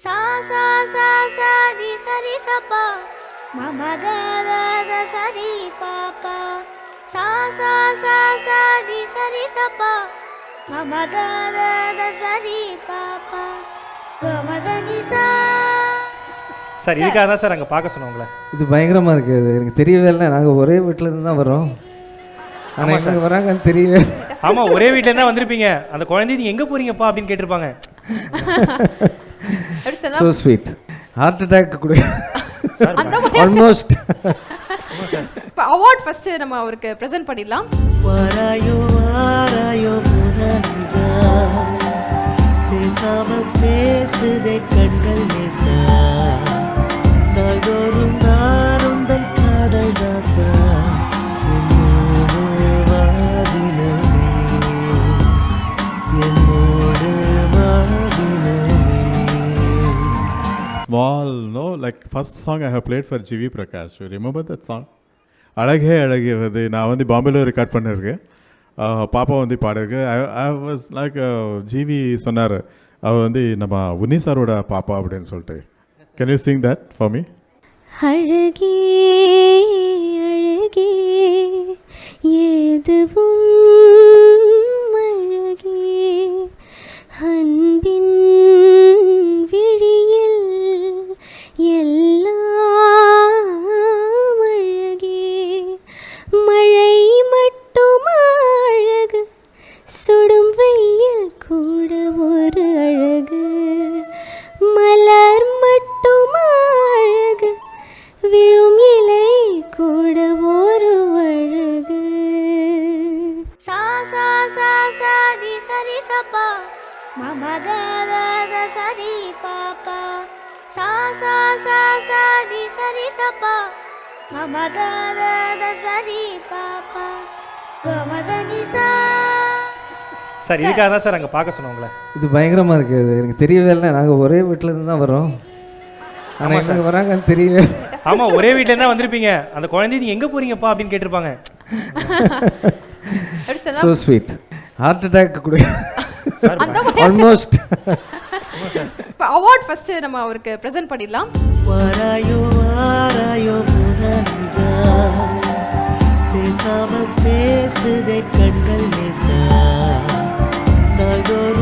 சா சா சா சா தி சரி சப்பா மம த த த சரி பாப்பா சா சா சா சா தி சரி சப்பா மம த த த சரி பாப்பா கம த நி சா. சார் இதுக்காக தான் சார் அங்கே பார்க்க சொன்னோங்களே. இது பயங்கரமாக இருக்குது. எனக்கு தெரியவே இல்லை. நாங்கள் ஒரே வீட்டில் இருந்து தான் வரோம். ஆனால் எங்கே வராங்கன்னு தெரியவே. ஆமாம், ஒரே வீட்டில் தான் வந்திருப்பீங்க. அந்த குழந்தை நீங்கள் எங்கே போகிறீங்கப்பா அப்படின்னு கேட்டிருப்பாங்க. So sweet. ஹார்ட் அட்டாக் கூட ஆல்மோஸ்ட். இப்போ அவார்ட் ஃபஸ்ட்டு நம்ம அவருக்கு ப்ரெசென்ட் பண்ணிடலாம். வாராயோ வாராயோ புனஞ்சா பேசாமல் பேசுதே கண்கள் நேசா நாள்தோறும் நானும் தன் காதல் தாசா என்னோடு வாதினமே என்னோடு வாதினமே. Small, no, like first song I have played for GV Prakash. You remember that song? அழகே அழகே வந்து நான் வந்து பாம்பேல ரெக்கார்ட் பண்ணியிருக்கேன். பாப்பா வந்து பாடிருக்கு. ஐ வாஸ் லைக் ஜிவி சொன்னார் அவள் வந்து நம்ம உன்னி சாரோட பாப்பா அப்படின்னு சொல்லிட்டு. Can you sing that for me? அழகே அழகே எதுவும் அழகே அன்பின் விழியில் எல்லாம் அழகே மழை மட்டும் அழகு சுடும் வெயில் கூட ஒரு அழகு மலர் மட்டும் அழகு விழும் இலை கூட ஒரு அழகு. சா சா சா சா தி சரி சப்பா மம த த த சரி பாப்பா சா சா சா சா தி சரி சப்பா மம த த த சரி பாப்பா கம த நி சா. சார் இதுக்காக தான் சார் அங்கே பார்க்க சொன்னோங்களே. இது பயங்கரமாக இருக்குது. எனக்கு தெரியவே இல்லை. நாங்கள் ஒரே வீட்டில் இருந்து தான் வரோம். ஆனால் எங்கே வராங்கன்னு தெரியவே. ஆமாம், ஒரே வீட்டில் தான் வந்திருப்பீங்க. அந்த குழந்தை நீங்கள் எங்கே போகிறீங்கப்பா அப்படின்னு கேட்டிருப்பாங்க. So sweet. ஹார்ட் அட்டாக் கூட ஆல்மோஸ்ட். இப்போ அவார்ட் ஃபஸ்ட்டு நம்ம அவருக்கு ப்ரெசென்ட் பண்ணிடலாம். வாராயோ வாராயோ புனஞ்சா பேசாமல் பேசுதே கண்கள் நேசா நாள்தோறும்